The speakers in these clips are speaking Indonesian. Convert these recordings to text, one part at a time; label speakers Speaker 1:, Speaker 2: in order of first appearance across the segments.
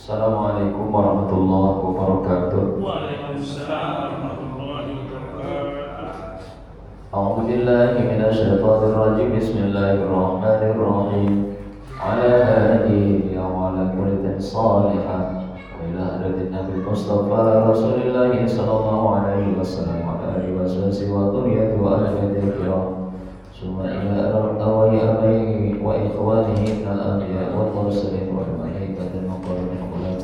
Speaker 1: Assalamualaikum warahmatullahi wabarakatuh.
Speaker 2: Waalaikumsalam warahmatullahi wabarakatuh.
Speaker 1: A'udzu billahi minasyaitonir rajim. Bismillahirrahmanirrahim. Ala alihi wa ala kulli salihah wa ila hadratin Nabi Mustafa Rasulillah sallallahu alaihi wasallam wa alihi wasahbihi wa dhurriyyati wa ahli kiram. Summa ila arwah abai wa ikhwanihi al-anbiya wal mursalin wal malaikati al-muqarrabin wa al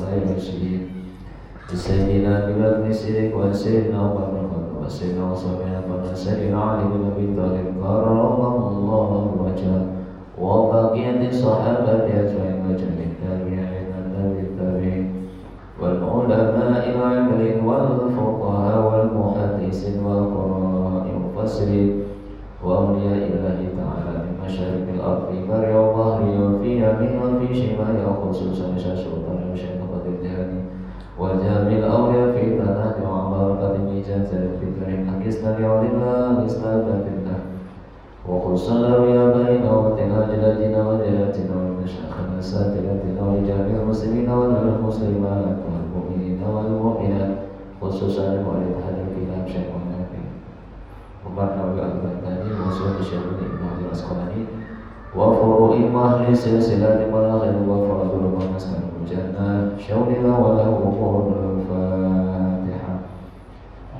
Speaker 1: Sayyidina Bilal bin Sidik wa Sayyidina Umar bin Khattab wa Sayyidina Usman bin Sayyidina Ali bin Abi Thalib karramallahu wajhah wa baqiyati sahabati ajma'in wa jami'in tabi'in wa tabi'in wal ulama'i al-'amilin wal fuqaha wal muhaddisin wal qurra'i mufassirin wa awliya'illahi ta'ala min masyariqil ardi bari wa bahri wa fi yamin wa fi shimali wa khususan sultan wa syaitan qadir jihani وجامع الأولياء في تنادي وعبارة الميزان في الكريم أكسنا لعلنا أكسنا فاتنا وخصنا يا بين وتنا جلدنا وجلاتنا ومشاخنا ساتلتنا وجامع المسلمين والمسلمات والمؤمنين والمؤمنات خصوصا والد هذا الكلام شيخ النبي وبرنا بالبنتاني وصول الشيخ ابن عبد الأسقلاني وفروع أهل سلسلة مراغب وفرد المسكن الجنة شولنا وله الفاتحة.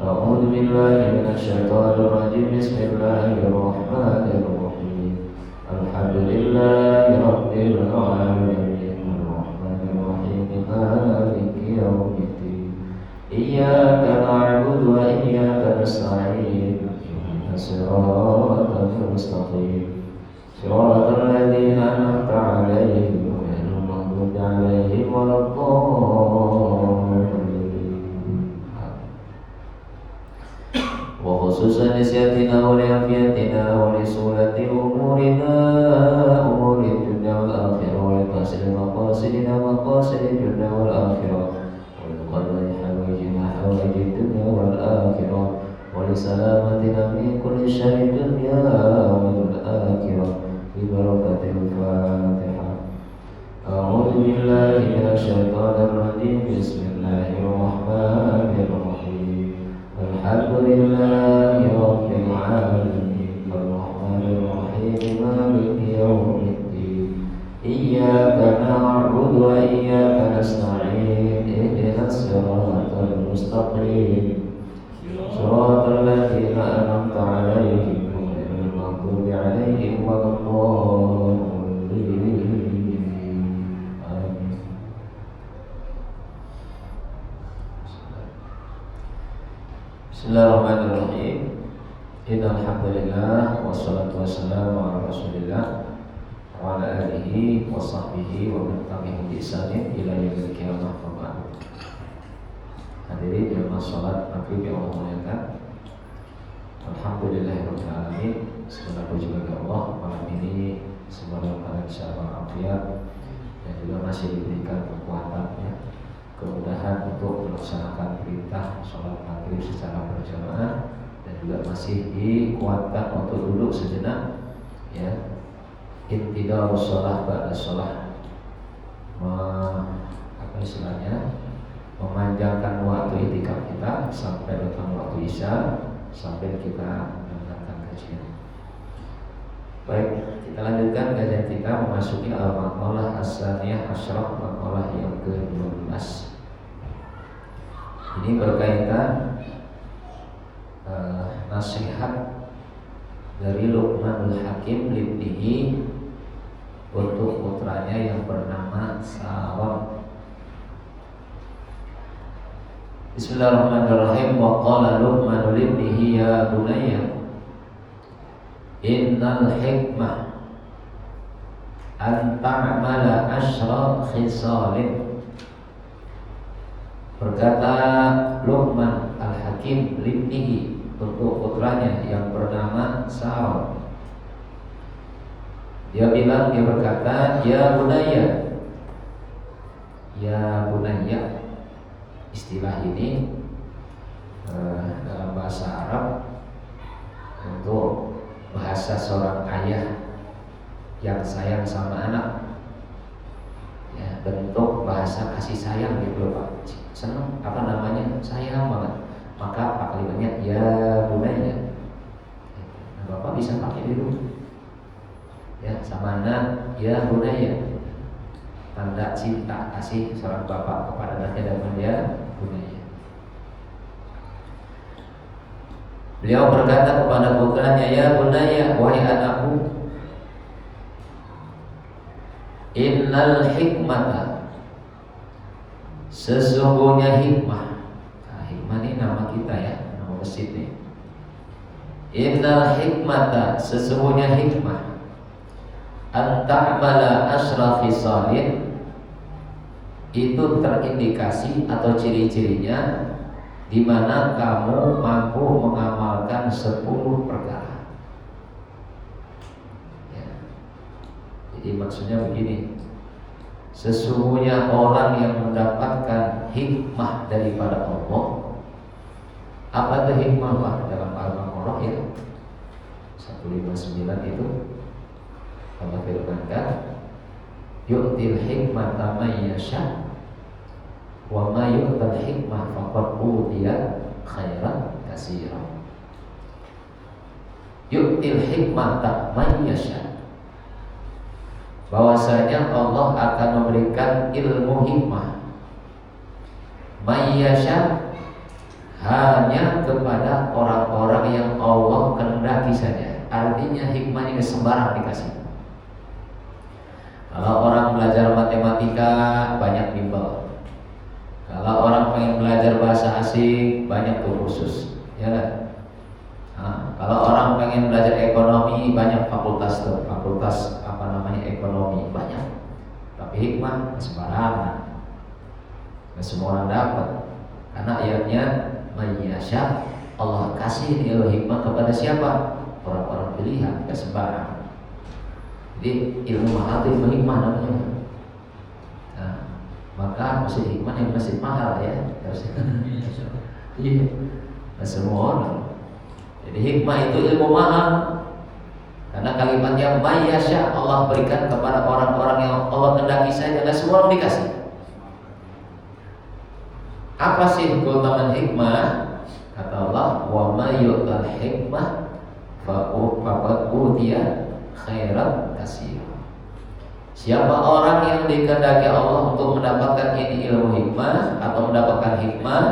Speaker 1: أعوذ بالله من الشيطان الرجيم. بسم الله الرحمن الرحيم. الحمد لله رب العالمين الرحمن الرحيم مالك يوم الدين إياك نعبد وإياك نستعين اهدنا الصراط المستقيم صراط الذين أنعمت عليهم غير المغضوب عليهم ولا الضالين. وخصوصا لسيادتنا ولعافيتنا ولسهولة أمورنا أمور الدنيا والآخرة ولتحصيل مقاصدنا مقاصد الدنيا والآخرة ولقضاء حوائجنا حوائج الدنيا والآخرة ولسلامتنا من كل شر الدنيا والآخرة ببركة الفاتحة. أعوذ بالله من الشيطان الرجيم. بسم الله الرحمن الرحيم. الحمد لله رب العالمين الرحمن الرحيم مالك يوم الدين إياك نعبد وإياك نستعين اهدنا الصراط المستقيم صراط الذين أنعمت عليهم غير المغضوب عليهم ولا الضالين. آمين. Bismillahirrahmanirrahim. Innal hamdalillah wassalatu wassalamu ala Rasulillah wa ala alihi wa sahbihi wa man tabi'ahum bi ihsanin ila yaumil qiyamah. Hadirin jamaah salat maghrib yang Allah muliakan. Alhamdulillahirabbil alamin. Segala puji bagi Allah malam ini semoga dalam keadaan afiat dan juga masih diberikan kekuatan ya, kemudahan untuk melaksanakan perintah sholat maghrib secara berjamaah dan juga masih dikuatkan untuk duduk sejenak ya, intidharus shalah ba'da shalah, apa istilahnya, memanjangkan waktu itikaf kita sampai datang waktu isya sampai kita mendengarkan kajian. Baik, kita lanjutkan kajian kita memasuki al-maqalah as-saniyah asyrah, maqalah yang ke-12. Ini berkaitan nasihat dari Luqmanul Hakim libnihi untuk putranya yang bernama Salam. Bismillahirrahmanirrahim. Wa qala Luqman libnihi ya bunayya innal hikmah an ta'mala asyra khisalin. Berkata Luqman al-Hakim libnihi untuk putranya yang bernama Salam. Dia berkata ya bunayya, ya bunayya. Istilah ini dalam bahasa Arab untuk bahasa seorang ayah yang sayang sama anak ya, bentuk bahasa kasih sayang gitu Pak. Senang sayang banget. Maka kalimatnya ya bunaya. Nah, Bapak bisa pakai di rumah. Ya, sama anak ya bunaya. Tanda cinta kasih seorang bapak kepada anaknya dan ya bunaya. Beliau berkata kepada putranya, ya bunaya, wahai anakku, innal hikmata, sesungguhnya hikmah. Nah, hikmah ini nama kita ya, nama masjid ini. Innal hikmata, sesungguhnya hikmah, an ta'mala asyra khisalin, itu terindikasi atau ciri-cirinya di mana kamu mampu mengamalkan 10 perkara. Ya. Jadi maksudnya begini, sesungguhnya orang yang mendapatkan hikmah daripada Allah. Apa itu hikmah Pak? Dalam Al-Baqarah ya 159 itu Allah firmankan, yu'til hikmata man yasha wa ma yu'tal hikmah faqad utiya khairan katsiran. Yu'til hikmata man yasha, bahwasanya Allah akan memberikan ilmu hikmah man yasha, hanya kepada orang-orang yang Allah kehendaki saja. Artinya hikmah ini sembarang dikasih. Kalau orang belajar matematika banyak bimbel. Kalau orang pengen belajar bahasa asing banyak tuh khusus, ya kan? Nah, kalau orang pengen belajar ekonomi banyak fakultas tuh, fakultas ekonomi banyak. Tapi hikmah sembarangan, nggak semua orang dapat. Karena ayatnya mayyasha, Allah kasih ilmu hikmah kepada siapa? Orang-orang pilihan, nggak sembarang. Jadi ilmu mahal itu ilmu hikmah namanya. Nah, maka masjid hikmah yang masjid mahal ya harusnya. Iya, nah, semua orang. Jadi hikmah itu ilmu mahal. Karena kalimatnya mayyasha, Allah berikan kepada orang-orang yang Allah kehendaki saja, dan semua orang dikasih. Apa sih keutamaan hikmah? Kata Allah, wa may yu'tal hikmah faqad utiya khairan katsiran. Siapa orang yang dikehendaki Allah untuk mendapatkan ini ilmu hikmah atau mendapatkan hikmah,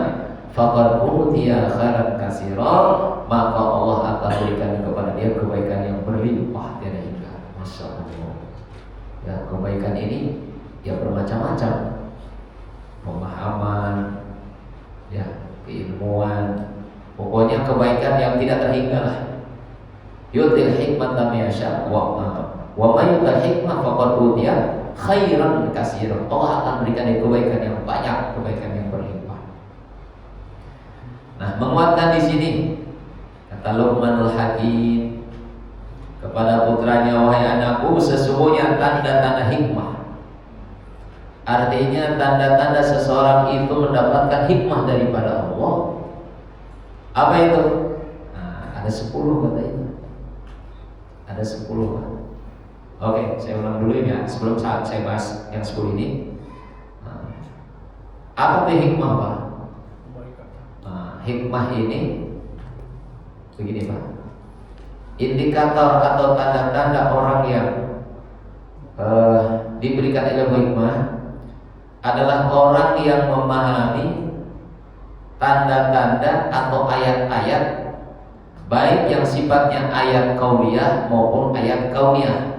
Speaker 1: faqad utiya khairan katsiran, maka Allah akan berikan kepada dia kebaikan yang berlimpah tiada hingga. Masya Allah. Ya, kebaikan ini ya bermacam-macam. Pemahaman, ya, keilmuan, pokoknya kebaikan yang tidak terhingga lah. Yu'til hikmata man yasha wa may yu'tal hikmah faqad utiya khairan katsiran. Allah akan berikan kebaikan yang banyak, kebaikan yang berlimpah. Nah, menguatkan di sini kata Luqmanul Hakim kepada putranya, wahai anakku, sesungguhnya tanda-tanda hikmah, artinya tanda-tanda seseorang itu mendapatkan hikmah daripada Allah. Apa itu? Nah, ada 10 kata itu. Ada 10. Oke, saya ulang dulu ya sebelum saat saya bahas yang 10 ini. Nah, apa itu hikmah Pak? Nah, hikmah ini begini Pak, indikator atau tanda-tanda orang yang diberikan ilmu hikmah adalah orang yang memahami tanda-tanda atau ayat-ayat, baik yang sifatnya ayat kauniyah maupun ayat kauniyah.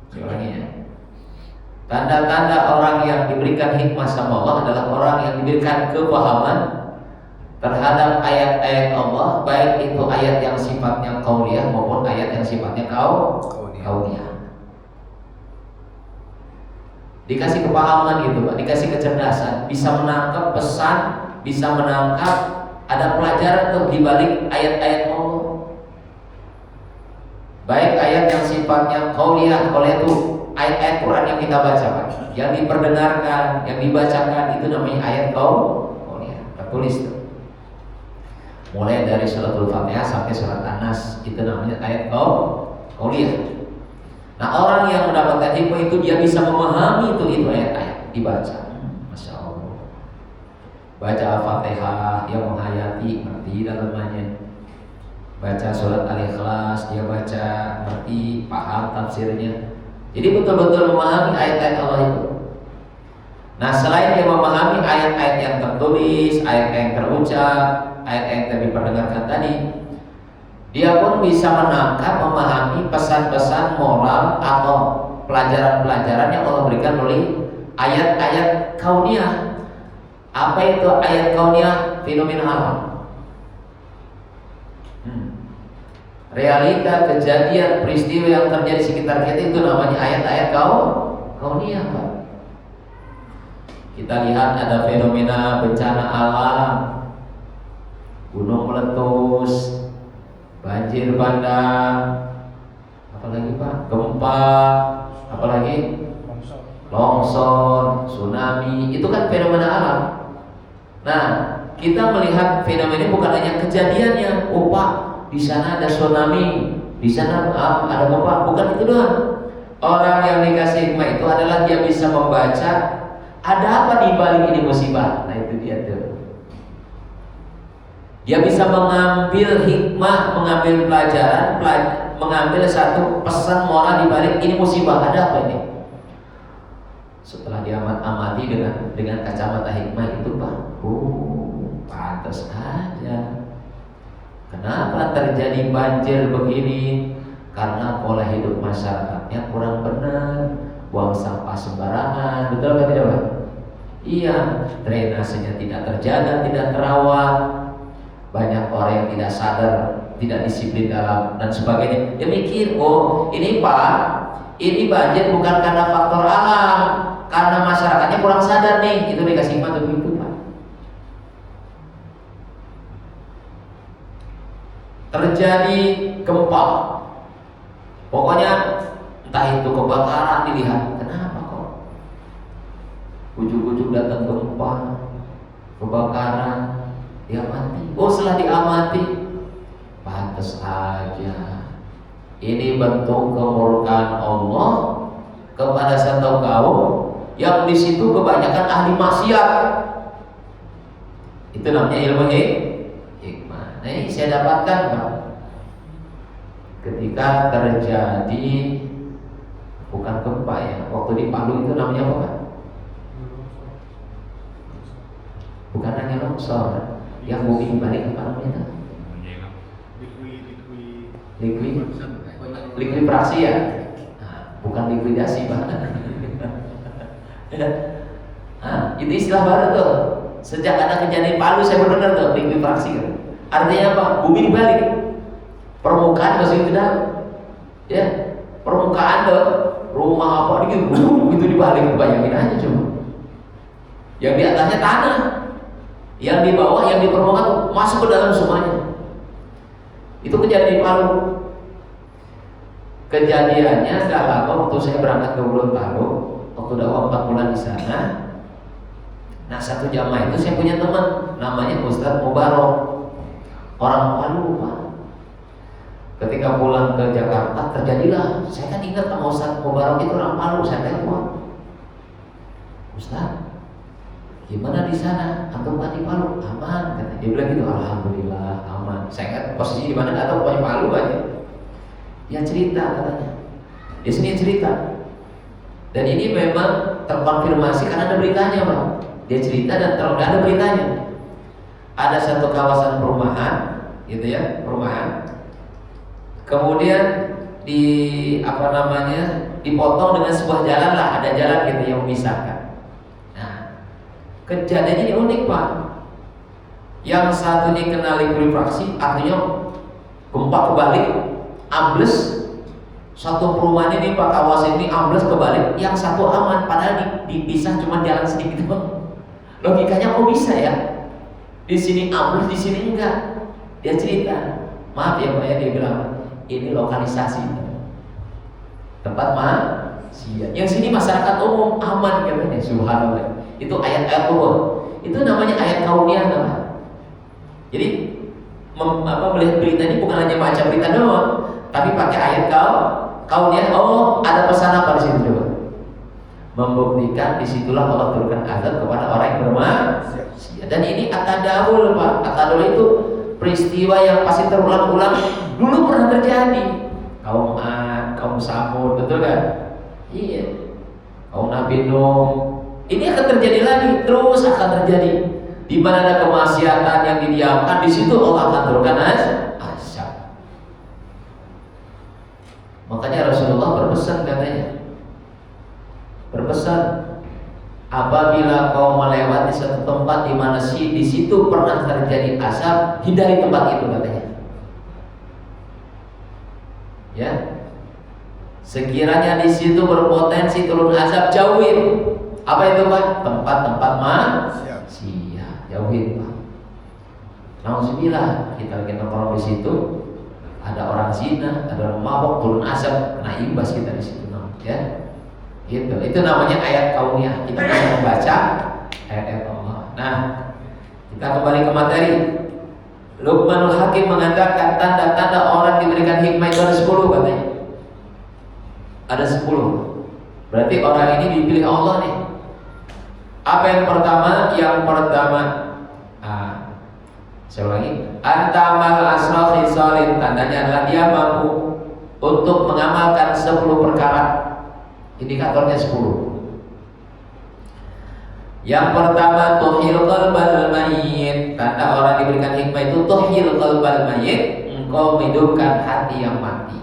Speaker 1: Saya ulangi ya. Tanda-tanda orang yang diberikan hikmah sama Allah adalah orang yang diberikan kepahaman terhadap ayat-ayat Allah, baik itu ayat yang sifatnya kauniyah maupun ayat yang sifatnya kauniyah. Dikasih kepahaman gitu Pak, dikasih kecerdasan, bisa menangkap pesan, bisa menangkap ada pelajaran tuh di balik ayat-ayat Allah. Baik ayat yang sifatnya kauniyah, oleh itu ayat-ayat Quran yang kita baca Pak, yang diperdengarkan, yang dibacakan, itu namanya ayat kauniyah. Tertulis tuh. Mulai dari suratul Fatihah sampai surat An-Nas, itu namanya ayat kauniyah.
Speaker 3: Nah, orang yang mendapatkan hikmah itu dia bisa memahami itu ayat-ayat dibaca. Masya Allah. Baca Al-Fatihah, dia menghayati, ngerti dalamannya. Baca surat Al-Ikhlas, dia baca, ngerti, paham tafsirnya. Jadi betul-betul memahami ayat-ayat Allah itu. Nah, selain dia memahami ayat-ayat yang tertulis, ayat yang terucap, ayat yang diperdengarkan tadi, dia pun bisa menangkap, memahami pesan-pesan moral atau pelajaran-pelajaran yang Allah berikan melalui ayat-ayat kauniyah. Apa itu ayat kauniyah? Fenomena alam. Realita, kejadian, peristiwa yang terjadi sekitar kita itu namanya ayat-ayat kauniyah, Pak. Kita lihat ada fenomena bencana alam, gunung meletus, banjir bandang, apalagi Pak, gempa, apalagi longsor, tsunami, itu kan fenomena alam. Nah, kita melihat fenomena ini bukan hanya kejadiannya, oh Pak, di sana ada tsunami, di sana ada gempa, bukan itu doang. Orang yang dikasih hikmah itu adalah dia bisa membaca ada apa di balik ini musibah. Nah, itu dia tuh. Dia bisa mengambil hikmah, mengambil pelajaran, mengambil satu pesan moral di balik ini musibah. Ada apa ini? Setelah dia amati dengan kacamata hikmah itu, Pak, pantas aja. Kenapa terjadi banjir begini? Karena pola hidup masyarakatnya kurang benar, buang sampah sembarangan, betul atau tidak, Pak? Iya, drainasenya tidak terjaga, tidak terawat. Banyak orang yang tidak sadar, tidak disiplin dalam dan sebagainya. Dia mikir, oh ini Pak, ini banjir bukan karena faktor alam, karena masyarakatnya kurang sadar nih. Itu dikasih hikmah begitu, Pak. Terjadi gempa, pokoknya entah itu kebakaran, dilihat kenapa kok ujuk-ujuk datang gempa, kebakaran, dia mati. Oh, setelah diamati, pantas aja ini bentuk kemurkaan Allah kepada satu kaum yang di situ kebanyakan ahli maksiat. Itu namanya ilmu hikmah. Nah, ini saya dapatkan, Pak, ketika terjadi bukan gempa ya, waktu di Palu itu namanya apa, Pak? Bukan hanya longsor, yang bumi balik apa namanya? Likuidrasi ya, nah, bukan likuidasi, Pak. Nah, itu istilah baru tuh. Sejak ada kejadian Palu saya mendengar tuh likuidrasi. Artinya apa? Bumi dibalik, permukaan masih tidak, ya permukaan tuh rumah apa gitu dibalik, bayangin aja coba. Yang di atasnya tanah, yang di bawah, yang di permukaan masuk ke dalam semuanya. Itu kejadian di Palu. Kejadiannya gak lama waktu saya berangkat ke Gorontalo, waktu dakwah 4 bulan di sana. Nah, satu jamaah itu saya punya teman namanya Ustadz Mubarok, orang Palu, Pak. Ketika pulang ke Jakarta terjadilah, saya kan ingat sama Ustadz Mubarok itu orang Palu, saya telepon, Ustadz, gimana di sana? Antum kan di Palu? Aman, kata dia bilang gitu. Alhamdulillah aman. Saya ingat posisi di mana nggak tahu, pokoknya Palu aja. Dia cerita katanya, di sini cerita, dan ini memang terkonfirmasi karena ada beritanya, Pak. Dia cerita dan ada beritanya. Ada satu kawasan perumahan, gitu ya, perumahan. Kemudian dipotong dengan sebuah jalan lah, ada jalan gitu yang memisahkan. Kejadiannya ini unik, Pak. Yang satu dikenal likuifaksi, artinya gempa kebalik, ambles. Satu perumahan ini, Pak, kawasan ini ambles kebalik, yang satu aman, padahal dipisah cuma jalan sedikit, Pak. Logikanya kok bisa ya? Di sini ambles, di sini enggak. Dia cerita, maaf ya Pak ya, dia bilang ini lokalisasi tempat maksiat. Yang sini masyarakat umum aman katanya, subhanallah. Itu ayat-ayat Allah. Itu namanya ayat kauniyah, namanya. Jadi melihat berita ini bukan hanya baca berita doang, tapi pakai ayat kauniyah. Oh, ada pesan apa di situ coba? Membuktikan disitulah Allah turunkan azab kepada orang yang bermaksiat. Dan ini atadawul, Pak. Atadawul itu peristiwa yang pasti terulang-ulang, dulu pernah terjadi. Kaum Ad, kaum Samud, betul kan? Iya. Kaum Nabi Nuh. Ini akan terjadi lagi, terus akan terjadi. Di mana ada kemaksiatan yang didiamkan, di situ Allah akan turunkan azab. Makanya Rasulullah berpesan katanya, berpesan, apabila kau melewati satu tempat di mana di situ pernah terjadi azab, hindari tempat itu katanya. Ya, sekiranya di situ berpotensi turun azab, jauhin. Apa itu, Pak? Tempat-tempat maksiat, jauhin, Pak. Nauzubillah, kita lagi nongkrong di situ, ada orang zina, ada orang mabok, turun azab, kena imbas kita di situ, ya. Gitu. Itu namanya ayat kauniyah. Kita bisa membaca ayat Allah. Nah, kita kembali ke materi. Luqmanul Hakim mengatakan tanda-tanda orang diberikan hikmah itu ada 10 katanya. Ada 10. Berarti orang ini dipilih Allah nih. Apa yang pertama? Saya ulangi. Antamal asrafi salin, tandanya adalah dia mampu untuk mengamalkan 10 perkara. Indikatornya 10. Yang pertama, tuhil qalbal mayyit. Tanda orang diberikan hikmah itu tuhil qalbal mayyit, engkau menghidupkan hati yang mati.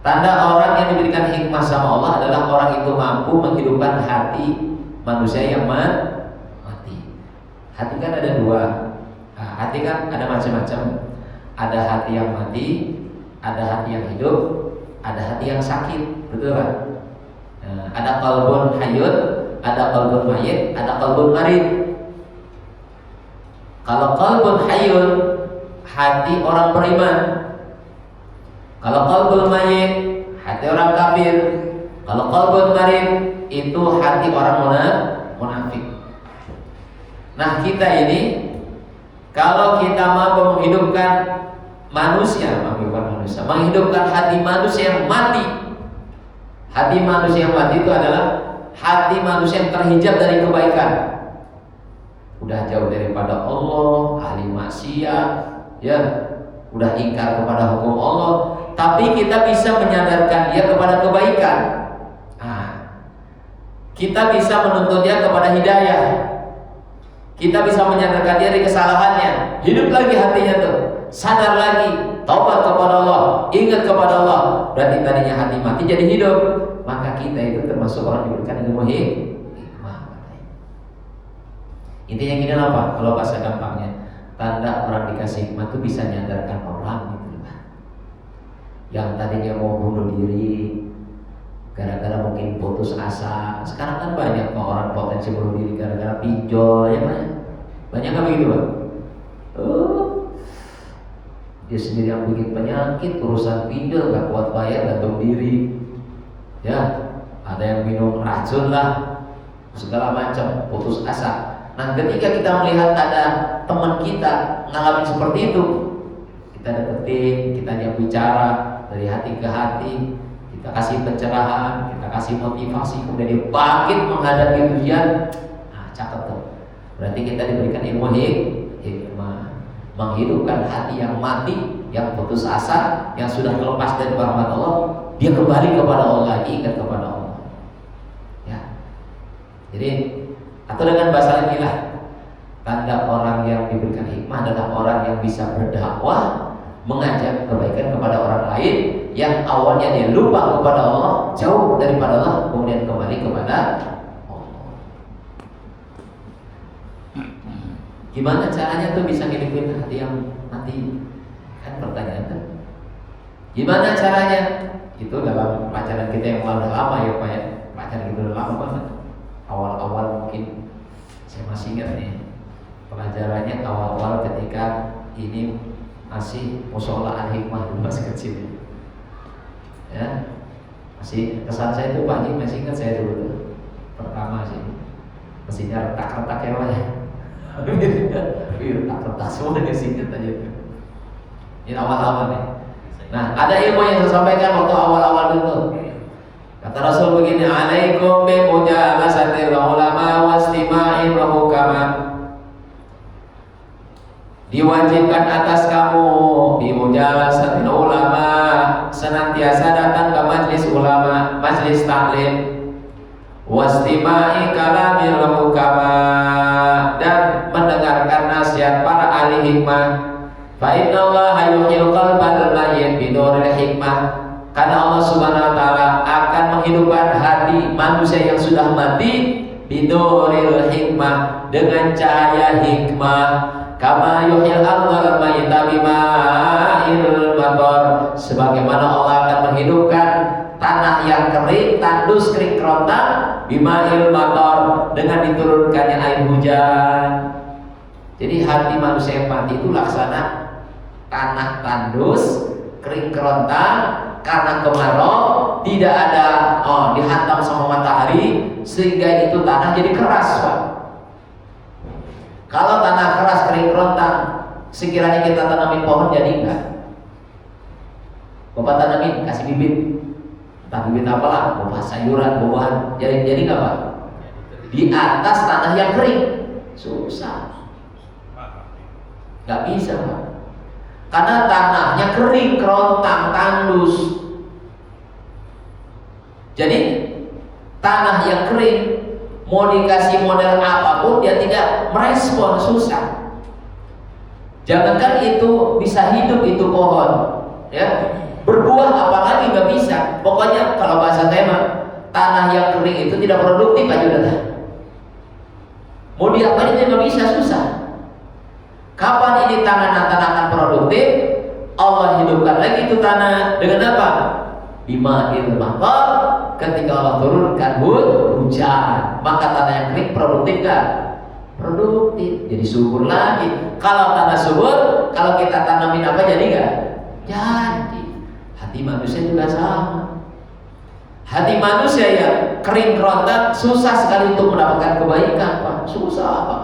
Speaker 3: Tanda orang yang diberikan hikmah sama Allah adalah orang itu mampu menghidupkan hati manusia yang mati. Hati kan ada 2. Nah, hati kan ada macam-macam. Ada hati yang mati, ada hati yang hidup, ada hati yang sakit, betul kan? Nah, ada qalbun hayyun, ada qalbun mayyit, ada qalbun marid. Kalau qalbun hayyun, hati orang beriman. Kalau qalbun mayyit, hati orang kafir. Kalau qalbun marid, itu hati orang munafik. Nah, kita ini kalau kita mampu menghidupkan menghidupkan hati manusia yang mati. Hati manusia yang mati itu adalah hati manusia yang terhijab dari kebaikan. Udah jauh daripada Allah, ahli maksiat, ya, udah ingkar kepada hukum Allah, tapi kita bisa menyadarkan dia kepada kebaikan. Kita bisa menuntun dia kepada hidayah. Kita bisa menyadarkan dia dari kesalahannya. Hidup lagi hatinya tuh, sadar lagi, taubat kepada Allah, ingat kepada Allah. Berarti tadinya hati mati jadi hidup. Maka kita itu termasuk orang diberikan ilmu hikmah. Intinya gini lah, Pak, kalau bahasa gampangnya, tanda orang dikasih hikmah itu bisa menyadarkan orang gitu, Pak. Yang tadinya mau bunuh diri gara-gara mungkin putus asa. Sekarang kan banyak kok orang potensi bunuh diri gara-gara pinjol, ya Pak. Banyak kan begitu, Pak? Dia sendiri yang bikin penyakit, urusan pinjol, gak kuat bayar, gantung diri. Ya, ada yang minum racun lah, segala macam, putus asa. Nah, ketika kita melihat ada teman kita ngalamin seperti itu, kita deketin, kita ajak bicara dari hati ke hati, kita kasih pencerahan, kita kasih motivasi, kemudian dia bangkit menghadapi ujian. Nah, cakep tuh. Berarti kita diberikan ilmu hikmah, menghidupkan hati yang mati, yang putus asa, yang sudah terlepas dari rahmat Allah, dia kembali kepada Allah lagi, ingat kepada Allah. Ya. Jadi, atau dengan bahasa lain lah, tanda orang yang diberikan hikmah adalah orang yang bisa berdakwah, mengajak kebaikan kepada orang lain yang awalnya dia lupa kepada Allah, jauh daripada Allah, kemudian kembali kepada Allah. Gimana caranya tuh bisa ngidupin hati yang mati? Kan pertanyaan tuh. Gimana caranya? Itu dalam pelajaran kita yang udah lama ya Pak ya. Pelajaran itu udah lama banget. Awal-awal mungkin saya masih ingat nih. Pelajarannya awal-awal ketika ini masih musola al-hikmah dulu masih kecil ya. Masih kesan saya itu Pak Haji masih ingat saya dulu tuh. Pertama sih mestinya retak-retak ya Pak ya. Retak-retak semua masih ingat aja tuh. Ini awal-awal nih. Nah, ada ilmu yang saya sampaikan waktu awal-awal dulu. Kata Rasul begini, alaikum bi mujalasatil ulama wastima'il hukama. Diwajibkan atas kamu bi mujalasatil ulama, senantiasa datang ke majelis ulama, majelis taklim, wastima'i kalamil hukama, dan mendengarkan nasihat para ahli hikmah. Fa innallaha yuhyil qalbal mayyit bi nuril hikmah. Karena Allah Subhanahu wa taala akan menghidupkan hati manusia yang sudah mati bi nuril hikmah, dengan cahaya hikmah. Kama yuhyil ardhal mayyita bima'il matar, sebagaimana Allah akan menghidupkan tanah yang kering, tandus kering kerontang, bima'il matar, dengan diturunkannya air hujan. Jadi hati manusia yang mati itu laksana tanah tandus kering kerontang karena kemarau, tidak ada dihantam sama matahari, sehingga itu tanah jadi keras, Pak. Kalau tanah keras kering kerontang, sekiranya kita tanamin pohon, jadi enggak? Bapak tanamin, kasih bibit, entah bibit apalah, buah sayuran, buahan, jadi enggak, Pak? Di atas tanah yang kering, susah, nggak bisa, Pak. Karena tanahnya kering, kerontang, tandus. Jadi tanah yang kering, mau dikasih model apapun dia tidak merespon, susah. Jangankan itu bisa hidup itu pohon, ya, berbuah apalagi nggak bisa. Pokoknya kalau bahasa saya mah, tanah yang kering itu tidak produktif aja udah. Mau diapain dia nggak bisa, susah. Kapan ini tanah akan produktif? Allah hidupkan lagi itu tanah dengan apa? Bima'il matar, ketika Allah turunkan hujan, maka tanah yang kering produktif kan? Produktif, jadi subur lagi. Kalau tanah subur, kalau kita tanamin apa jadi nggak? Jadi. Hati manusia juga sama. Hati manusia yang kering kerontang susah sekali untuk mendapatkan kebaikan, Pak. Susah, Pak.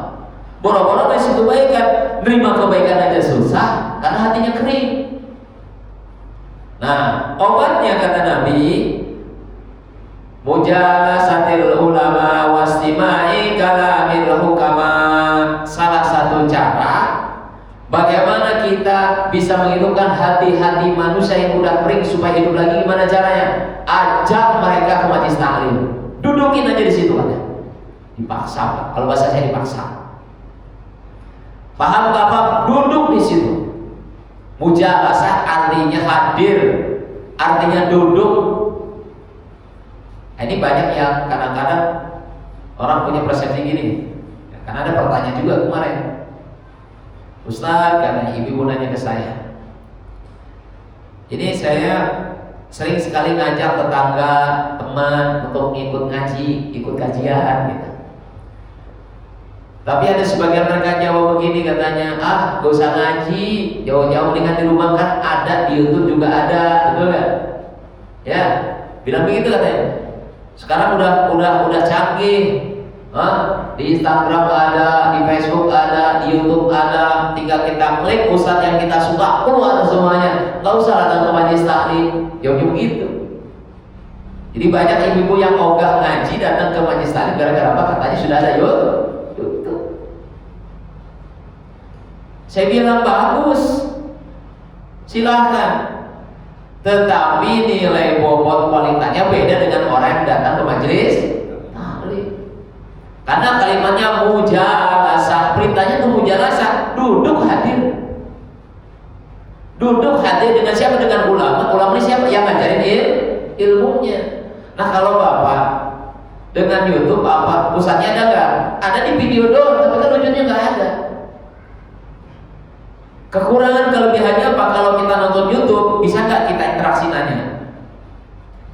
Speaker 3: Boro-boro masih kebaikan, nerima kebaikan aja susah karena hatinya kering. Nah, obatnya kata Nabi, mujalasatil ulama wastima'i kalamil hukama. Salah satu cara bagaimana kita bisa menghidupkan hati-hati manusia yang udah kering supaya hidup lagi, gimana caranya? Ajak mereka ke majelis taklim. Dudukin aja di situ, kan? Dipaksa, kalau bahasa saya dipaksa. Paham gak paham? Duduk di situ. Mujalasah artinya hadir, artinya duduk. Ini banyak yang kadang-kadang orang punya persepsi gini. Karena ada pertanyaan juga kemarin, Ustaz, karena ibu nanya ke saya. Ini saya sering sekali ngajak tetangga, teman untuk ikut ngaji, ikut kajian gitu. Tapi ada sebagian mereka jawab begini katanya, gak usah ngaji, jauh-jauh dengan di rumah kan ada, di YouTube juga ada, betul gak? Ya, bilang begitu katanya. Sekarang udah canggih, di Instagram ada, di Facebook ada, di YouTube ada, tinggal kita klik ustadz yang kita suka keluar semuanya, gak usah datang ke majelis taklim, jauh-jauh begitu. Jadi banyak ibu-ibu yang ogah ngaji datang ke majelis taklim gara-gara apa? Katanya sudah ada YouTube. Saya bilang bagus, silahkan. Tetapi nilai bobot kualitasnya beda dengan orang yang datang ke majelis taklim. Karena kalimatnya mujalasah, perintahnya itu mujalasah, duduk hadir. Duduk hadir dengan siapa? Dengan ulama. Ulama ini siapa? Yang ngajarin ilmunya. Nah kalau Bapak dengan YouTube apa? Pusatnya ada nggak? Ada di video doang, tapi kan wujudnya nggak ada. Kekurangan kelebihannya apa? Kalau kita nonton YouTube, bisa nggak kita interaksi nanya?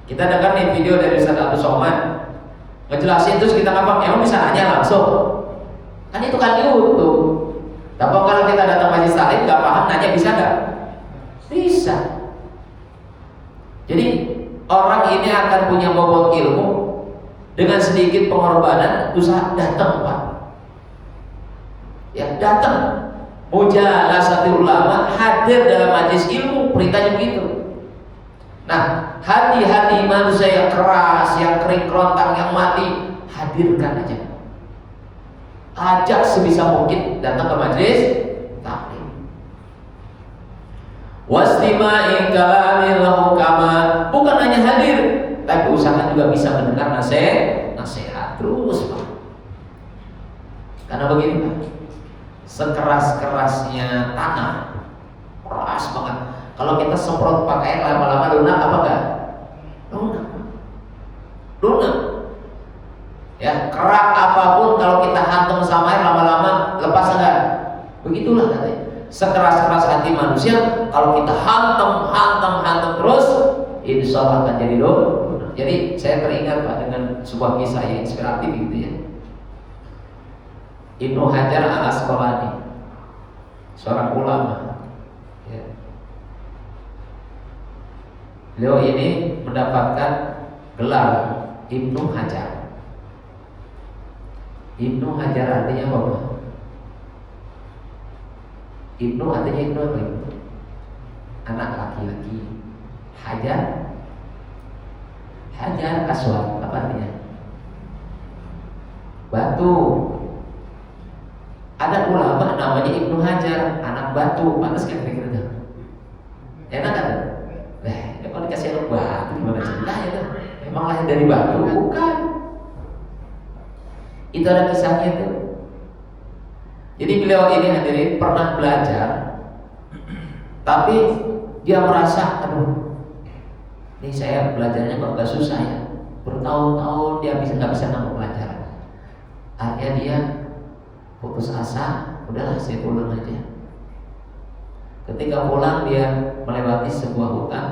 Speaker 3: Kita dengar nih video dari Ustaz Abdul Somad ngejelasin, terus kita ngapa? Emang bisa nanya langsung? Kan itu kan YouTube. Tapi kalau kita datang majelis taklim nggak paham nanya, bisa nggak? Bisa. Jadi orang ini akan punya bobot ilmu dengan sedikit pengorbanan, usaha datang, Pak. Ya datang. Mujalasatul ulama, hadir dalam majelis ilmu, perintahnya begitu. Nah, hati-hati manusia yang keras, yang kering kerontang, yang mati, hadirkan aja. Ajak sebisa mungkin datang ke majelis taklim. Wastima'i kalamil hukama, bukan hanya hadir, tapi usahakan juga bisa mendengar nasihat terus, Pak. Karena begini, Pak, sekeras-kerasnya tanah, keras banget. Kalau kita semprot pakai air lama-lama lunak apa enggak? Lunak. Ya, kerak apapun kalau kita hantam sama air lama-lama lepas enggak? Begitulah katanya. Sekeras-keras hati manusia, kalau kita hantam terus, insya Allah akan jadi lunak. Jadi saya teringat, Pak, dengan sebuah kisah yang inspiratif gitu ya. Ibnu Hajar al-Asqalani, seorang ulama. Ya. Beliau ini mendapatkan gelar Ibnu Hajar. Ibnu Hajar artinya apa? Ibnu artinya Ibnu apa? Anak laki-laki. Hajar aswad, apa artinya? Batu. Ada ulama namanya Ibnu Hajar, anak batu. Pantas kan kira-kira? Enak kan? Kalau dikasih anak batu gimana ceritanya tuh? Emang lahir dari batu? Bukan. Itu ada kisahnya tuh. Jadi beliau ini hadirin pernah belajar, tapi dia merasa, aduh, ini saya belajarnya kok agak susah ya. Bertahun-tahun dia nggak bisa nambah pelajaran. Akhirnya dia putus asa, udahlah saya pulang aja. Ketika pulang dia melewati sebuah hutan.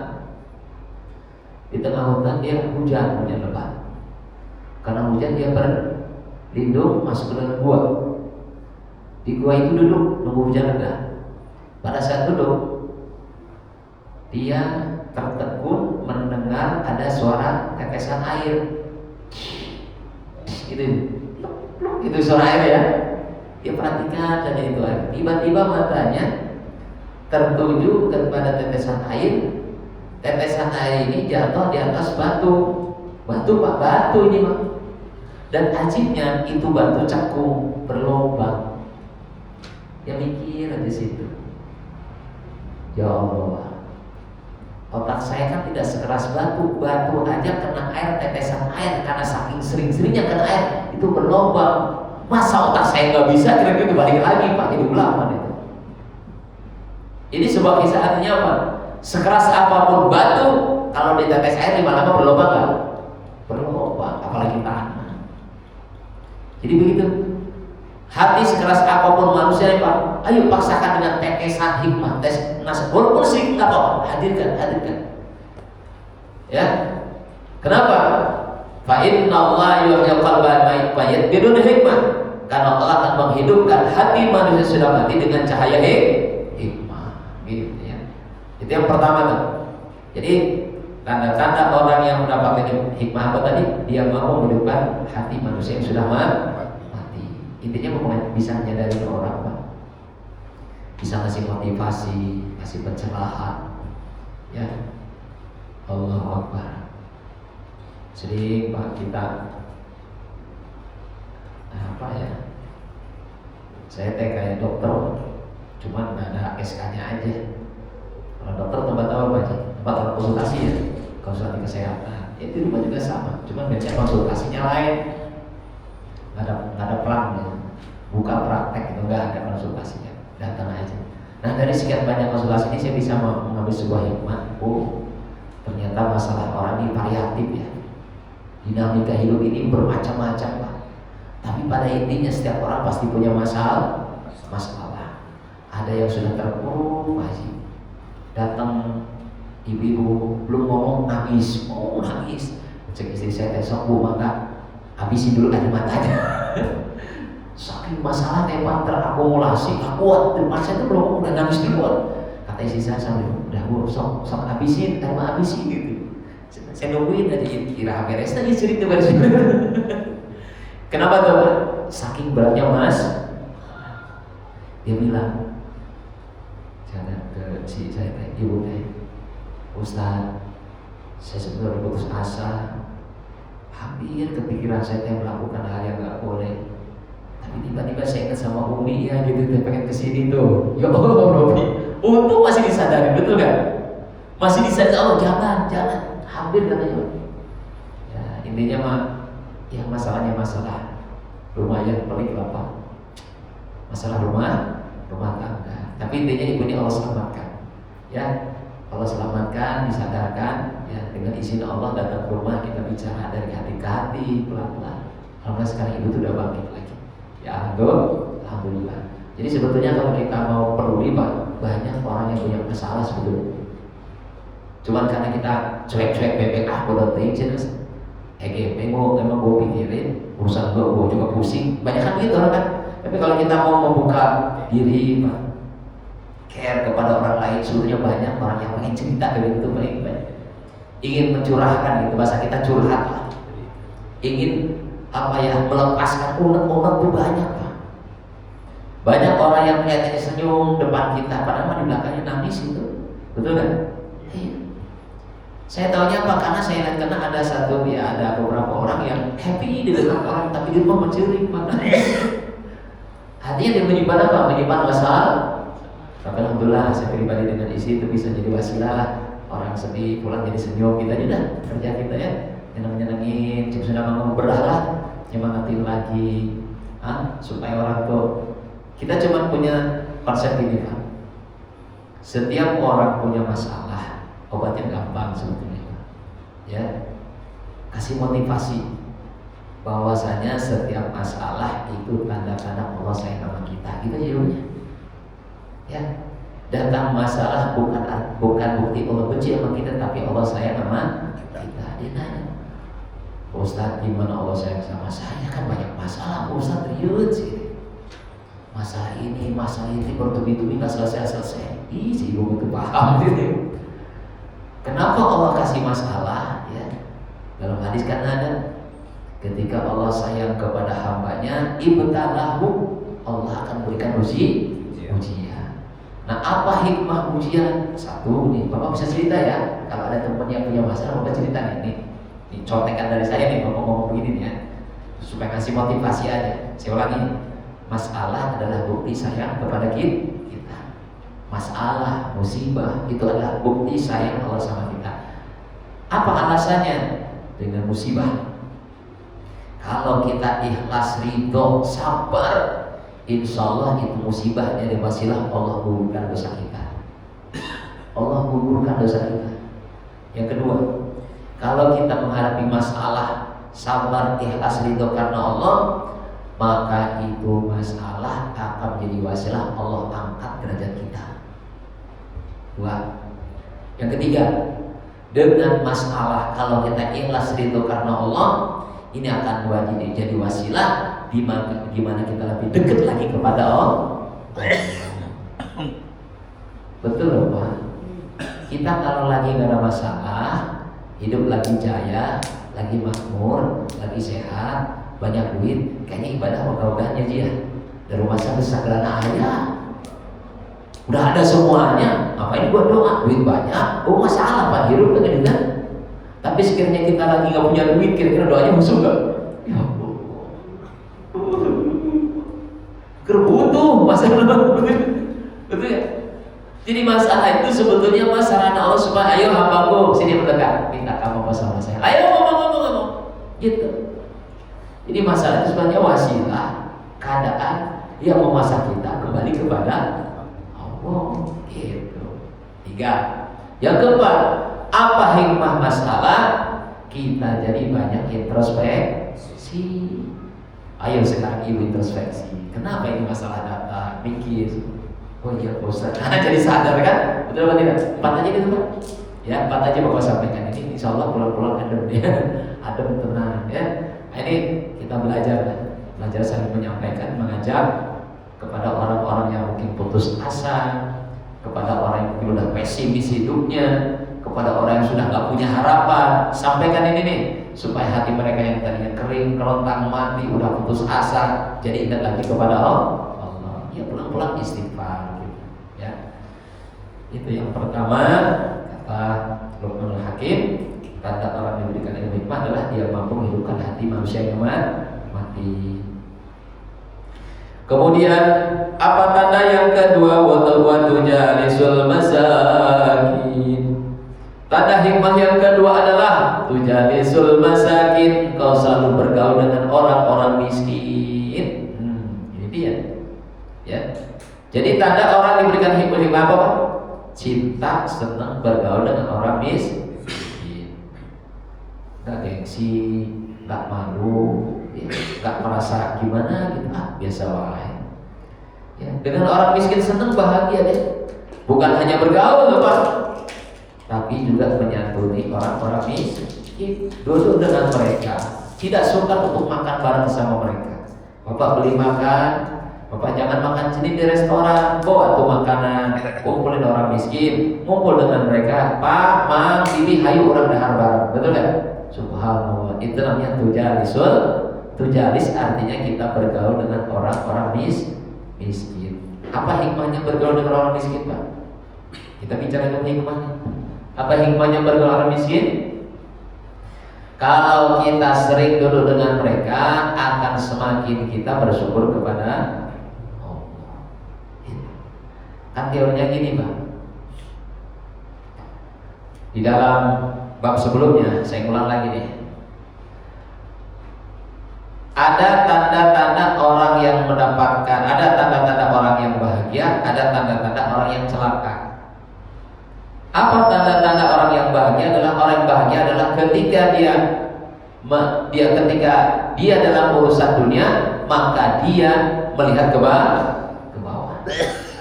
Speaker 3: Di tengah hutan dia hujan lebat. Karena hujan dia berlindung masuk ke dalam gua. Di gua itu duduk nunggu hujan reda. Pada saat duduk, dia tertegun mendengar ada suara tetesan air. Itu suara air ya. Dia perhatikan saja itu air. Tiba-tiba matanya tertuju kepada tetesan air. Tetesan air ini jatuh di atas batu. Batu, Pak, batu ini, Pak. Dan ajibnya itu batu cekung berlubang. Dia mikir di situ. Ya Allah, otak saya kan tidak sekeras batu. Batu aja kena air, tetesan air karena saking sering-seringnya kena air itu berlubang. Masa otak saya nggak bisa kira-kira balik lagi, Pak, jadi ulama itu. Ini sebuah kisah artinya apa? Sekeras apapun batu, kalau ditetes air lama-lama berlubang nggak? Berlubang, apalagi tanah. Jadi begitu. Hati sekeras apapun manusia, Pak, ayo paksakan dengan tetesan hikmah, tes nasihat. Walaupun sedikit nggak apa-apa, hadirkan. Ya, kenapa? Fa inna Allah yuhyil qalba mayyit bidun hikmah. Karena Allah akan menghidupkan hati manusia sudah mati dengan cahaya hikmah. Gitu ya. Itu yang pertama tuh. Jadi tanda-tanda orang yang mendapatkan hikmah apa tadi? Dia mau menghidupkan hati manusia yang sudah mati. Intinya pokoknya bisa menyadari orang, Pak. Bisa ngasih motivasi, kasih pencerahan. Ya. Allahu Akbar. Sering, Pak, kita apa ya? Saya kayak dokter, cuman nggak ada SK-nya aja. Kalau dokter tempat apa, Pak? Tempat konsultasi ya, konsultasi kesehatan. Ya, di rumah juga sama, cuman biasanya konsultasinya lain. Nggak ada plannya. Buka praktek itu nggak ada konsultasinya, datang aja. Nah, dari sekian banyak konsultasi ini saya bisa mengambil sebuah hikmah. Oh, ternyata masalah orang ini variatif ya. Dinamika hidup ini bermacam-macam, Pak. Tapi pada intinya setiap orang pasti punya masalah. Ada yang sudah terpuruk masih datang ibu-ibu belum ngomong nangis, cek istri saya besok, Bu, maka habisin dulu air matanya. Saking masalah Pak terakumulasi, nggak kuat. Depan saya tuh belum udah nangis duluan. Kata istri saya sambil, udah Bu, sok habisin, habisin gitu. Saya nungguin aja, kira beres lagi cerita beres. Kenapa tuh, Pak? Saking beratnya Mas. Dia bilang, saya ke si saya ibu Ustaz, Saya sebetulnya putus asa, hampir kepikiran saya melakukan hal yang nggak boleh. Tapi tiba-tiba saya ingat sama Umi ya gitu, saya pengen kesini tuh. Ya Allah Robi, untung masih disadari, betul kan? Masih disadari, oh jangan, hampir katanya. Ya intinya mah, ya masalahnya masalah lumayan pelik lah Pak. Masalah rumah tangga. Tapi intinya ibu ini Allah selamatkan. Ya, Allah selamatkan, disadarkan. Ya dengan izin Allah datang ke rumah, kita bicara dari hati ke hati, pelan-pelan. Alhamdulillah sekarang ibu tuh udah bangkit lagi. Ya alhamdulillah. Jadi sebetulnya kalau kita mau peduli Pak, banyak orang yang punya masalah sebetulnya. Cuman karena kita cuek-cuek bebek bodoh ting jelas. Emang gue pikirin urusan gue juga pusing. Banyak kan gitu orang kan. Tapi kalau kita mau membuka diri Pak, care kepada orang lain, sebetulnya banyak orang yang pengen cerita dari itu baik. Ingin mencurahkan gitu, bahasa kita curhat lah. Ingin melepaskan unek-unek tuh banyak Pak. Banyak orang yang kelihatannya senyum depan kita, padahal di belakangnya nangis itu, betul kan? Iya. Saya tahunya apa? Karena saya lihat karena ada beberapa orang yang happy di dekat orang, tapi di rumah mencuri Pak. Hatinya dia menyimpan apa? Menyimpan masalah. Tapi alhamdulillah saya pribadi dengan isi itu bisa jadi wasilah lah. Orang sedih pulang jadi senyum, kita aja dah kerja kita ya. Nyenangin, sudah mau berah lah, nyemangatin lagi, supaya orang tuh kita cuma punya konsep ini Pak. Setiap orang punya masalah, obatnya gampang sebetulnya. Ya, kasih motivasi bahwasanya setiap masalah itu tanda-tanda Allah sayang sama kita. Gitu judulnya. Ya, datang masalah bukan bukti Allah benci sama kita, tapi Allah sayang sama kita. Dia nanya, Ustaz, gimana Allah sayang sama saya? Kan banyak masalah, Ustaz riut sih. Masalah ini bertubi-tubi nggak selesai. Ih, sih gue itu paham gitu. Kenapa Allah kasih masalah? Ya, dalam hadis kan ada, ketika Allah sayang kepada hambanya, ibtalahu, Allah akan berikan ujian. Nah, apa hikmah ujian? Satu nih, Bapak bisa cerita ya. Kalau ada teman yang punya masalah, Bapak cerita nih. Ini contekan dari saya nih, Bapak ngomong begini nih ya, supaya kasih motivasi aja. Saya ulangi, masalah adalah bukti sayang kepada kita. Masalah, musibah itu adalah bukti sayang Allah sama kita. Apa alasannya? Dengan musibah, kalau kita ikhlas, ridho, sabar, insya Allah itu musibah jadi wasilah Allah gugurkan dosa kita. Allah gugurkan dosa kita. Yang kedua, kalau kita menghadapi masalah, sabar, ikhlas, ridho karena Allah, maka itu masalah akan menjadi wasilah Allah angkat derajat kita. Dua. Yang ketiga, dengan masalah kalau kita ikhlas, ridho karena Allah, ini akan jadi wasilah gimana kita lebih dekat lagi kepada Allah. Betul loh Pak. Kita kalau lagi gak ada masalah, hidup lagi jaya, lagi makmur, lagi sehat, banyak duit, kayaknya ibadah ogah-ogahan aja ya. Dari rumah sakit sagrana ayah, udah ada semuanya, ngapain gua doa, duit banyak, masalah Pak, hidup kan juga. Tapi sekiranya kita lagi gak punya duit, kira-kira doanya masuk gak? Ya Allah, kerbutuh masalah. Betul ya? Jadi masalah itu sebetulnya masalah Allah supaya ayo hambaku sini mendekat, minta kamu bersama saya. Ayo ngomong. Gitu. Jadi masalah itu sebenarnya wasilah keadaan yang memaksa kita kembali kepada Allah. Gitu. Tiga. Yang keempat, apa hikmah masalah? Kita jadi banyak introspeksi. Ayo sekarang ibu introspeksi. Kenapa ini masalah datang? Mikir. Oh iya Ustaz, jadi sadar kan? Betul apa tidak? 4 aja gitu Pak. Ya 4 aja Bapak sampaikan ini. Insya Allah pulang-pulang adem ya, adem tenang ya. Nah, ini kita belajar saling menyampaikan, mengajak kepada orang-orang yang mungkin putus asa, kepada orang yang mungkin udah pesimis hidupnya, kepada orang yang sudah nggak punya harapan. Sampaikan ini nih supaya hati mereka yang tadinya kering, kerontang, mati, udah putus asa, jadi ingat lagi kepada Allah. Ya pulang-pulang istighfar gitu, ya. Itu yang pertama kata Luqmanul Hakim. Tanda orang diberikan ilmu hikmah adalah dia mampu menghidupkan hati manusia yang mati. Kemudian apa tanda yang kedua? Wa tujalisul masakin. Tanda hikmah yang kedua adalah tujalisul masakin, kau selalu bergaul dengan orang-orang miskin. Ini dia. Ya. Jadi tanda orang diberikan hikmah apa, Pak? Cinta, senang bergaul dengan orang miskin. Nggak gengsi, nggak malu, ya, nggak merasa gimana gitu, biasa wae. Ya, dengan orang miskin senang, bahagia deh. Bukan hanya bergaul, Pak, tapi juga menyantuni orang-orang miskin, duduk dengan mereka, tidak suka untuk makan bareng sama mereka. Bapak beli makan, Bapak jangan makan sendiri di restoran, bawa tuh makanan, kumpulin orang miskin, ngumpul dengan mereka. Pak, Mang, Bibi, hayu orang dahar bareng, betul kan? Subhanallah, itu namanya tujalisul. Tujalis artinya kita bergaul dengan orang-orang miskin. Apa hikmahnya bergaul dengan orang miskin, Pak? Kita bicara tentang hikmahnya. Apa hikmahnya bergaul dengan orang miskin? Kalau kita sering duduk dengan mereka, akan semakin kita bersyukur kepada Allah. Kan teorinya gini, Pak. Di dalam bab sebelumnya, saya ulang lagi nih. Ada tanda-tanda orang yang mendapatkan, ada tanda-tanda orang yang bahagia, ada tanda-tanda orang yang celaka. Apa tanda-tanda orang yang bahagia? Adalah orang yang bahagia adalah ketika ketika dia dalam urusan dunia, maka dia melihat ke bawah.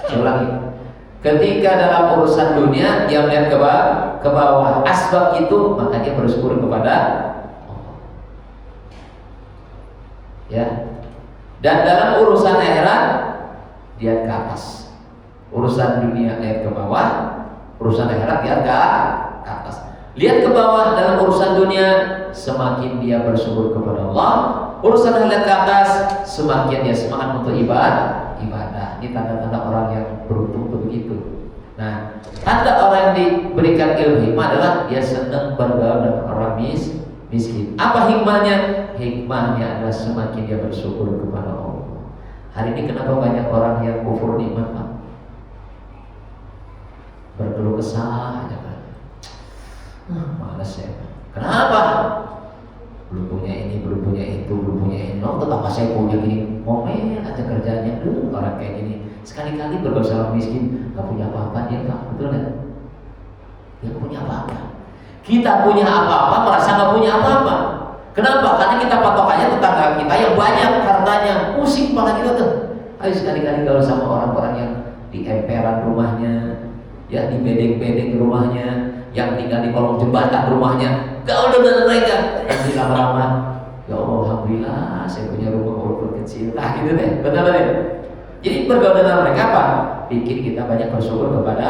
Speaker 3: Saya ulangi. Ketika dalam urusan dunia dia melihat ke bawah, asbab itu, maka dia bersyukur kepada Allah. Ya. Dan dalam urusan akhirat dia ke atas. Urusan dunia lihat ke bawah, urusan akhirat lihat ke atas. Lihat ke bawah dalam urusan dunia, semakin dia bersyukur kepada Allah. Urusan lihat ke atas, semakin dia semangat untuk ibadah. Ini tanda-tanda orang yang beruntung begitu. Nah, tanda orang yang diberikan ilmu hikmah adalah dia senang bergaul dengan orang miskin. Apa hikmahnya? Hikmahnya adalah semakin dia bersyukur kepada Allah. Hari ini kenapa banyak orang yang kufur nikmat, Pak? Berkeluh kesah aja kan. Malas ya. Kenapa? Belum punya ini, belum punya itu, belum punya ini. Tetap saya punya gini, ngomel aja kerjanya. Orang kayak gini. Sekali-kali bergaul sama miskin, gak punya apa-apa dia, Pak. Betul kan? Dia punya apa-apa. Kita punya apa-apa, merasa gak punya apa-apa. Kenapa? Karena kita patokannya tetangga kita yang banyak hartanya. Pusing kepala kita tuh. Ayo sekali-kali gaul sama orang-orang yang di emperan rumahnya, ya di bedeng-bedeng rumahnya, yang tinggal di kolong jembatan rumahnya. Gaul dengan mereka. Nanti lama-lama, ya Allah, alhamdulillah saya punya rumah walaupun kecil. Nah gitu deh, betul deh. Jadi bergaul dengan mereka apa? Bikin kita banyak bersyukur kepada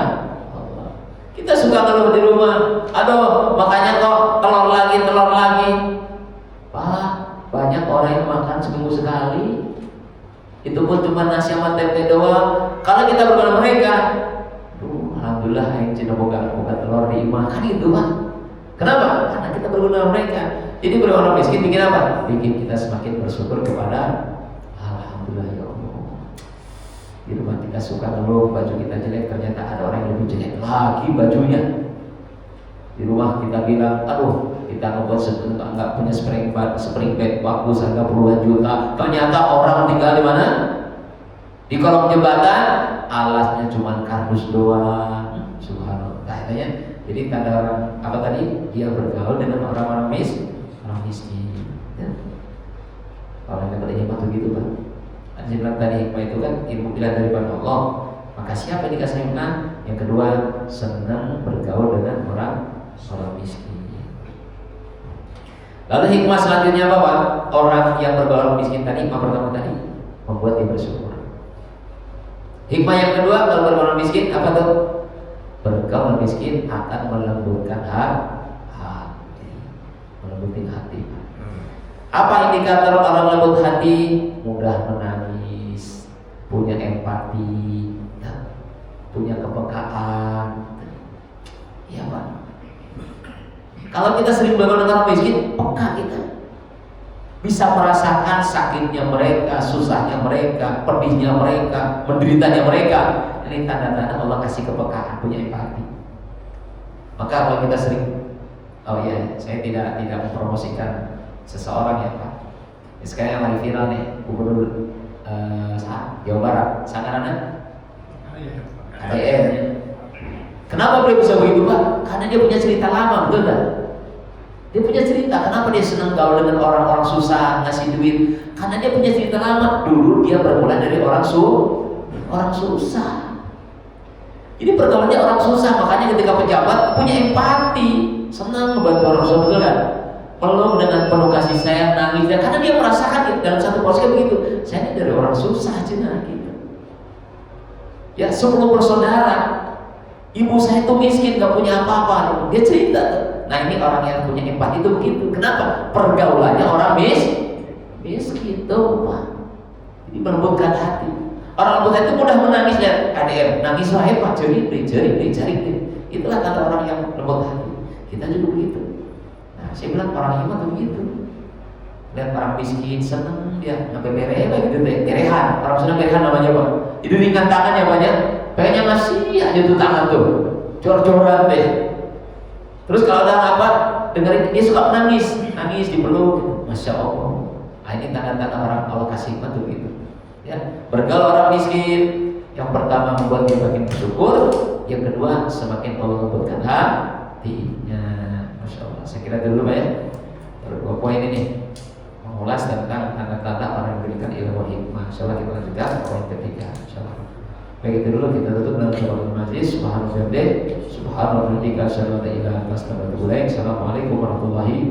Speaker 3: Allah. Kita suka ngeluh di rumah, aduh makanya kok telur lagi. Pak, banyak orang yang makan seminggu sekali. Itu pun cuma nasi sama tempe doang. Kalau kita bergaul dengan mereka, alhamdulillah yang cina boga telur di imah kan itu, Pak. Kenapa? Karena kita bergaul dengan mereka. Jadi bergaul dengan miskin bikin apa? Bikin kita semakin bersyukur kepada alhamdulillah ya Allah. Di rumah kita suka ngeluh baju kita jelek, ternyata ada orang yang lebih jelek lagi bajunya. Di rumah kita bilang, aduh kita ngebuat nggak punya spring bed bagus harga puluhan juta. Ternyata orang tinggal di mana? Di kolong jembatan, alasnya cuma kardus doang. Subhanallah. Katanya, jadi tanda orang apa tadi? Dia bergaul dengan orang-orang miskin. Ya. Orang yang tadinya matu gitu, Pak. Saya bilang tadi hikmah itu kan ilmu pilihan daripada Allah. Maka siapa yang dikasih hikmah? Yang kedua, senang bergaul dengan orang miskin. Lalu hikmah selanjutnya apa, Pak? Orang yang bergaul miskin tadi, hikmah pertama tadi membuat dia bersyukur. Hikmah yang kedua kalau bergaul miskin apa tuh? Bergaul miskin akan melembutkan hati, melembutin hati. Apa indikator orang lembut hati? Mudah menangis, punya empati, ya, punya kepekaan. Ya, Pak. Kalau kita sering bergaul dengan orang miskin, peka kita. Bisa merasakan sakitnya mereka, susahnya mereka, pedihnya mereka, menderitanya mereka. Ini tanda-tanda Allah kasih kepekaan, punya empati. Maka kalau kita sering, oh iya, saya tidak mempromosikan seseorang ya Pak. Sekarang yang lagi viral nih, Gubernur Jawa Barat, Sangarana, ADM. Kenapa beliau bisa begitu Pak? Karena dia punya cerita lama, betul kan? Dia punya cerita, kenapa dia senang gaul dengan orang-orang susah, ngasih duit? Karena dia punya cerita lama. Dulu dia bermula dari orang susah. Jadi pergaulannya orang susah, makanya ketika pejabat punya empati, senang membantu orang susah, betul kan? Peluk dengan penuh kasih sayang, nangis, karena dia merasakan dalam satu posisi begitu. Saya ini dari orang susah aja gitu. Ya 10 bersaudara, ibu saya itu miskin, gak punya apa-apa. Dia cerita. Nah ini orang yang punya empati itu begitu. Kenapa? Pergaulannya orang miskin tuh Pak. Jadi melembutkan hati. Orang lembut hati itu mudah menangis lihat ADM, nangis wah Pak, jari. Itulah kata orang yang lembut hati. Kita juga begitu. Nah saya bilang orang iman tuh begitu. Lihat orang miskin seneng dia sampai bereh gitu deh. Berehan, orang senang berehan namanya Pak. Jadi ringan tangannya banyak, pengennya ngasih aja tuh tangan tuh, cor-coran deh. Terus kalau ada apa, dengerin dia suka nangis dipeluk, masya Allah. Nah, ini tanda-tanda orang Allah kasih hikmat tuh gitu. Ya, bergaul orang miskin, yang pertama membuat dia makin bersyukur, yang kedua semakin Allah lembutkan hatinya. Masya Allah. Saya kira dulu Pak ya. Baru 2 poin ini mengulas tentang tanda-tanda orang yang diberikan ilmu hikmah. Insya Allah kita lanjutkan poin ketiga. Insya Allah. Baik itu dulu kita tutup dalam surah Al-Majid. Subhanallah, subhanallah, assalamualaikum warahmatullahi